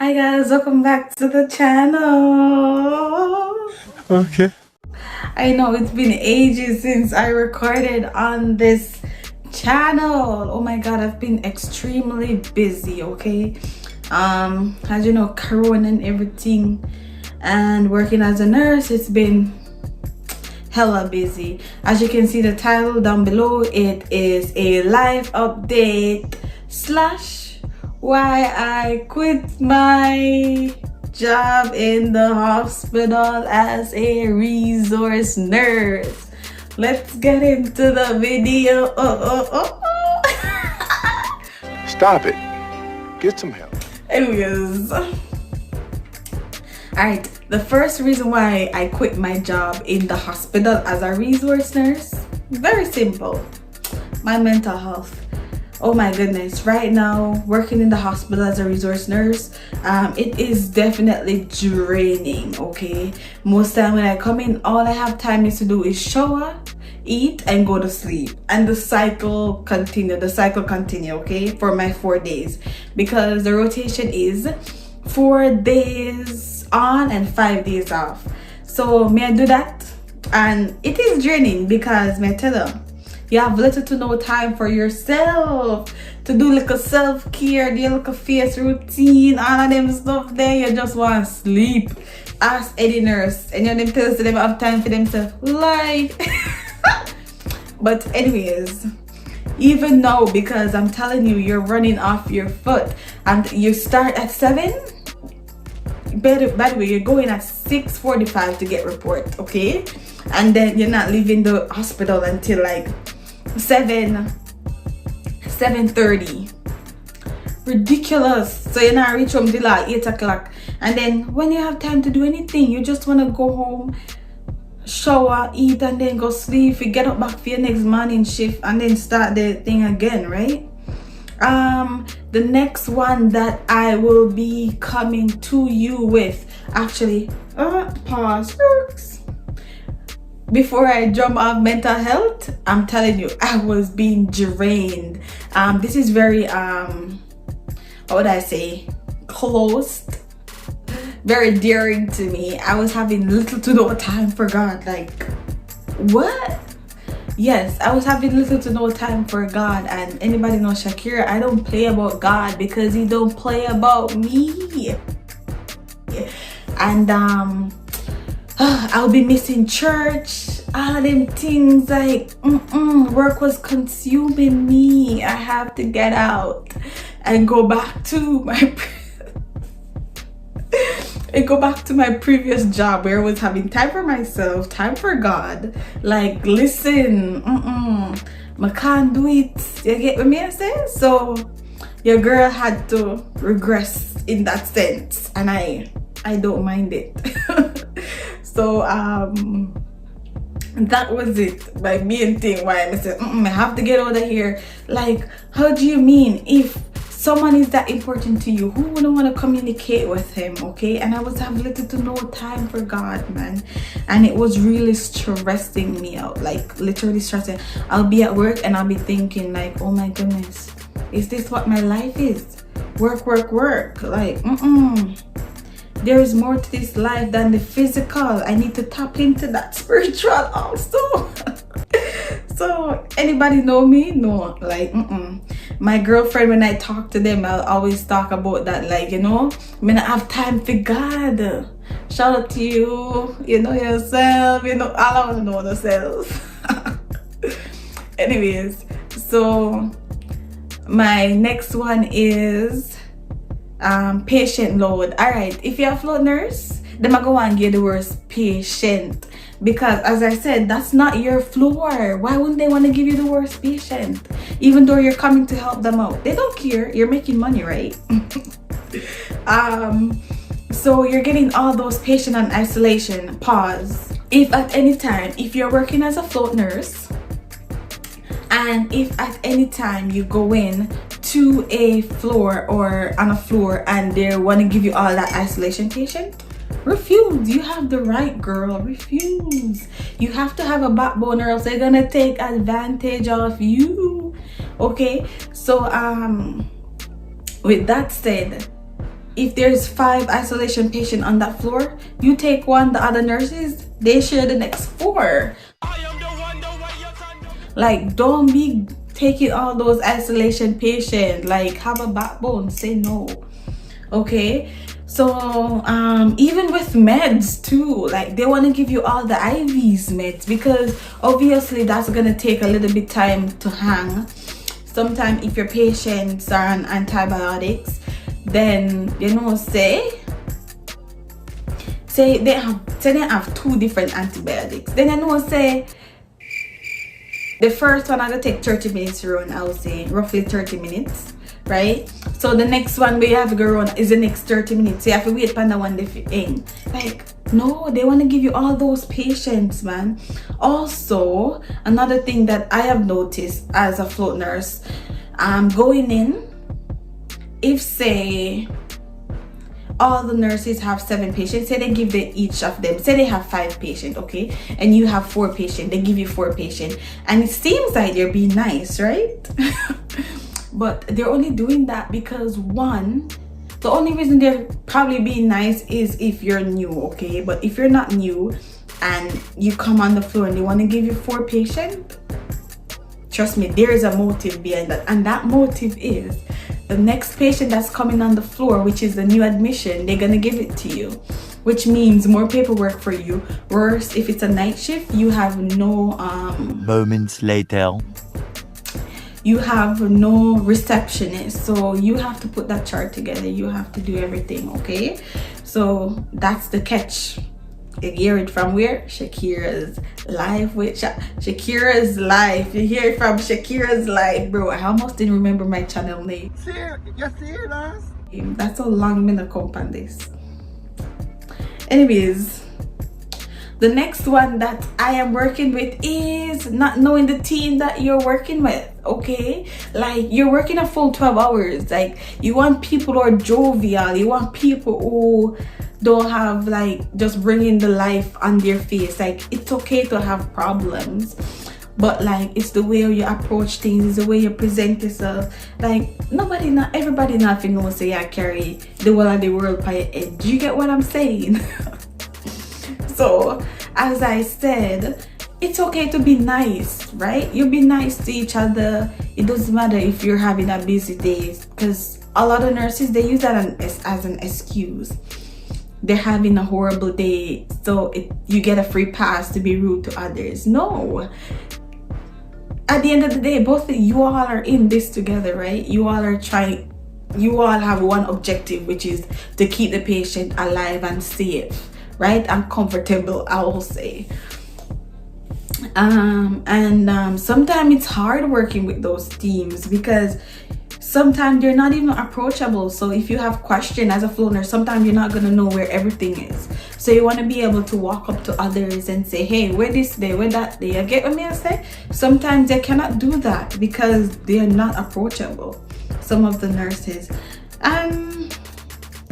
Hi guys, welcome back to the channel. Okay. I know it's been ages since I recorded on this channel. Oh my god, I've been extremely busy, okay? As you know, corona and everything, and working as a nurse, it's been hella busy. As you can see the title down below, it is a life update slash why I quit my job in the hospital as a resource nurse. Let's get into the video. Stop it. Get some help. Anyways, alright, the first reason why I quit my job in the hospital as a resource nurse, very simple. My mental health. Oh my goodness, right now working in the hospital as a resource nurse, it is definitely draining, okay? Most time when I come in, all I have time is to do is shower, eat, and go to sleep, and the cycle continue, okay, for my 4 days, because the rotation is 4 days on and 5 days off. So may I do that, and it is draining because may I tell you, you have little to no time for yourself to do like a self-care, do like a face routine, all of them stuff there. You just want to sleep. Ask any nurse, and you them tell us them have time for themselves. Life. But anyways, even now, because I'm telling you, you're running off your foot, and you start at 7. By the way, you're going at 6:45 to get report, okay? And then you're not leaving the hospital until like 7:30. Ridiculous. So you're not reach home till like 8 o'clock, and then when you have time to do anything, you just want to go home, shower, eat, and then go sleep. You get up back for your next morning shift and then start the thing again, right? The next one that I will be coming to you with, actually, pause before I jump off mental health. I'm telling you, I was being drained. This is very what would I say, closed, very daring to me. I was having little to no time for God. Like, what? Yes, I was having little to no time for God. And anybody know Shakeria, I don't play about God because he don't play about me. And I'll be missing church, all of them things. Like, work was consuming me. I have to get out and go back to my previous job, where I was having time for myself, time for God. Like, listen, I can't do it. You get what I say? So your girl had to regress in that sense, and I don't mind it. So that was it, my main thing why I said I have to get out of here. Like, how do you mean if someone is that important to you, who wouldn't want to communicate with him, okay? And I was having little to no time for God, man, and it was really stressing me out, like literally stressing. I'll be at work and I'll be thinking like, oh my goodness, is this what my life is? Work, like, there is more to this life than the physical. I need to tap into that spiritual also. So anybody know me? No, like, my girlfriend, when I talk to them, I'll always talk about that, like, you know, I mean, I have time for God. Shout out to you, you know yourself, you know, all I want to know themselves. Anyways, so my next one is patient load. All right, if you're a float nurse, then I go and get the worst patient, because as I said, that's not your floor. Why wouldn't they want to give you the worst patient, even though you're coming to help them out? They don't care. You're making money, right? So you're getting all those patient on isolation. Pause. If at any time, if you're working as a float nurse, and if at any time you go in to a floor or on a floor and they want to give you all that isolation patient, refuse. You have the right, girl. Refuse. You have to have a backbone, or else they're gonna take advantage of you, okay? So with that said, if there's 5 isolation patients on that floor, you take one, the other nurses, they share the next 4. Like, don't be taking all those isolation patients. Like, have a backbone, say no. Okay, so even with meds too, like they want to give you all the IVs meds, because obviously that's gonna take a little bit time to hang. Sometimes if your patients are on antibiotics, then say they have 2 different antibiotics, then say the first one I gonna take 30 minutes to run. I would say roughly 30 minutes, right? So the next one we have to go run is the next 30 minutes. So you have to wait for the one they in. Like, no, they want to give you all those patients, man. Also, another thing that I have noticed as a float nurse, going in, if say all the nurses have 7 patients, say they give each of them, say they have 5 patients, okay, and you have 4 patients, they give you 4 patients, and it seems like they're being nice, right? But they're only doing that because, one, the only reason they're probably being nice is if you're new, okay? But if you're not new and you come on the floor and they want to give you 4 patients, trust me, there is a motive behind that. And that motive is the next patient that's coming on the floor, which is the new admission, they're going to give it to you, which means more paperwork for you. Worse, if it's a night shift, you have no... Moments later. You have no receptionist, so you have to put that chart together. You have to do everything, okay? So that's the catch. You hear it from where? Shakira's Lyfe with Shakira's Lyfe. You hear it from Shakira's Lyfe, bro. I almost didn't remember my channel name. That's how long I'm gonna come on this. Anyways, the next one that I am working with is not knowing the team that you're working with, okay? Like, you're working a full 12 hours. Like, you want people who are jovial. You want people who don't have, like, just bringing the life on their face. Like, it's okay to have problems, but, like, it's the way you approach things, it's the way you present yourself. Like, everybody nothing knows say I carry the whole of the world by your head. Do you get what I'm saying? So, as I said, it's okay to be nice, right? You be nice to each other. It doesn't matter if you're having a busy day, because a lot of nurses, they use that as an excuse. They're having a horrible day, so you get a free pass to be rude to others. No. At the end of the day, both of you all are in this together, right? You all have one objective, which is to keep the patient alive and safe, right? And comfortable, I will say. Sometimes it's hard working with those teams, because sometimes they're not even approachable. So if you have questions as a flow nurse, sometimes you're not gonna know where everything is. So you want to be able to walk up to others and say, hey, where this day, where that day. You get what I say? Sometimes they cannot do that because they are not approachable, some of the nurses.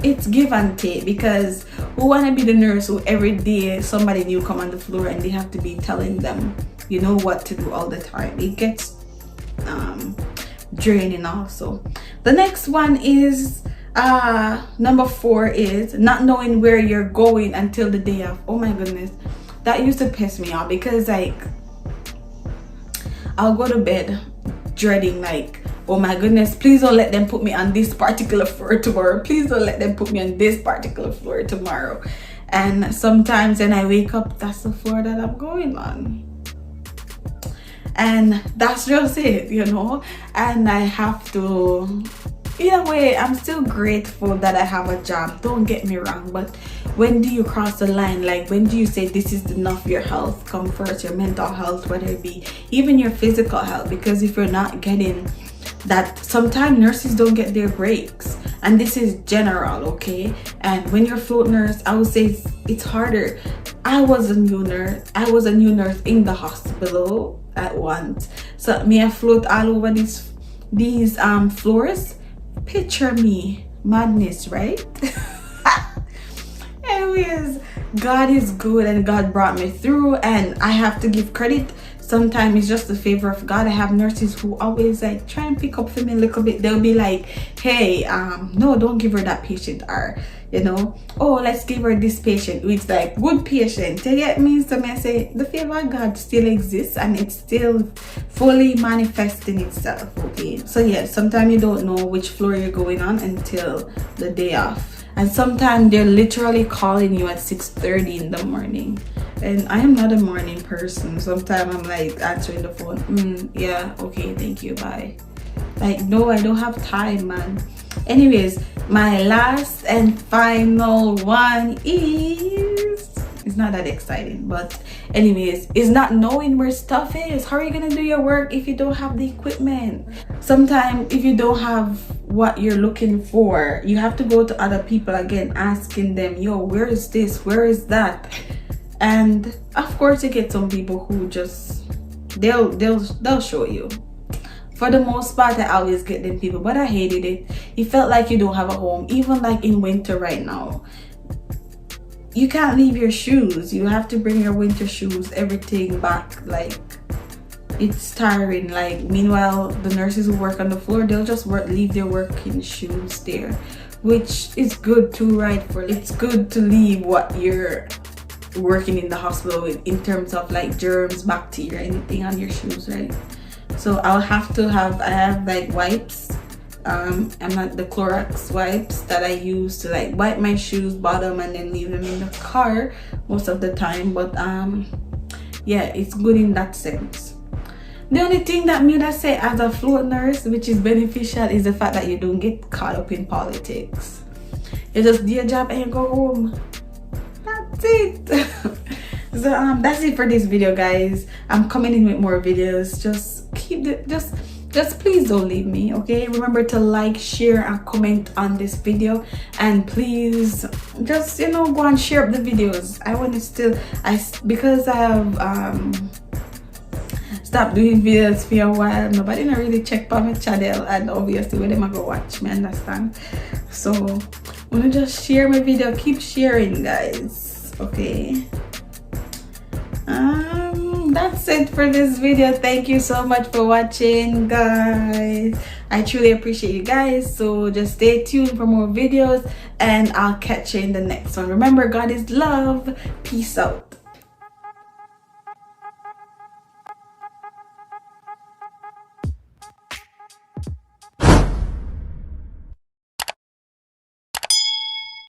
It's give and take, because who want to be the nurse who every day somebody new come on the floor and they have to be telling them, you know, what to do all the time. It gets draining also. The next one is number 4 is not knowing where you're going until the day of. Oh my goodness, that used to piss me off, because like I'll go to bed dreading, like, oh my goodness, please don't let them put me on this particular floor tomorrow. Please don't let them put me on this particular floor tomorrow. And sometimes when I wake up, that's the floor that I'm going on. And that's just it, you know. And I have to, in a way, I'm still grateful that I have a job. Don't get me wrong, but when do you cross the line? Like, when do you say this is enough? Your health come first, your mental health, whether it be even your physical health. Because if you're not getting that, sometimes nurses don't get their breaks, and this is general, okay? And when you're a float nurse, I would say it's harder. I was a new nurse in the hospital at once, so me I float all over these floors. Picture me, madness, right? Anyways, God is good and God brought me through, and I have to give credit. sometimes it's just the favor of God. I have nurses who always like try and pick up for me a little bit. They'll be like, hey, no, don't give her that patient, or you know, oh, let's give her this patient, which like good patient. You get me? So I say the favor of God still exists and it's still fully manifesting itself. Okay, so yeah, sometimes you don't know which floor you're going on until the day off, and sometimes they're literally calling you at 6:30 in the morning, and I am not a morning person. Sometimes I'm like answering the phone, yeah, okay, thank you, bye. Like, no, I don't have time, man. Anyways, my last and final one is, it's not that exciting, but anyways, is not knowing where stuff is. How are you gonna do your work if you don't have the equipment? Sometimes if you don't have what you're looking for, you have to go to other people again, asking them, yo, where is this, where is that? And of course you get some people who just they'll show you. For the most part, I always get them people, but I hated it. It felt like you don't have a home. Even like in winter right now, you can't leave your shoes. You have to bring your winter shoes, everything back. Like, it's tiring. Like, meanwhile, the nurses who work on the floor, they'll just leave their working shoes there, which is good too, right? It's good to leave what you're working in the hospital with in terms of like germs, bacteria, anything on your shoes, right? So I have like wipes. I'm not the Clorox wipes that I use to like wipe my shoes bottom and then leave them in the car most of the time. But yeah, it's good in that sense. The only thing that me would say as a float nurse, which is beneficial, is the fact that you don't get caught up in politics. You just do your job and you go home. That's it. So that's it for this video, guys. I'm coming in with more videos. Just keep it, just please don't leave me, okay? Remember to like, share and comment on this video, and please just, you know, go and share up the videos. I want to still, because I have stopped doing videos for a while, nobody not really check for my channel, and obviously when them I go watch me, understand? So I'm gonna just share my video. Keep sharing, guys, okay? That's it for this video. Thank you so much for watching, guys. I truly appreciate you guys. So just stay tuned for more videos, and I'll catch you in the next one. Remember, God is love. Peace out.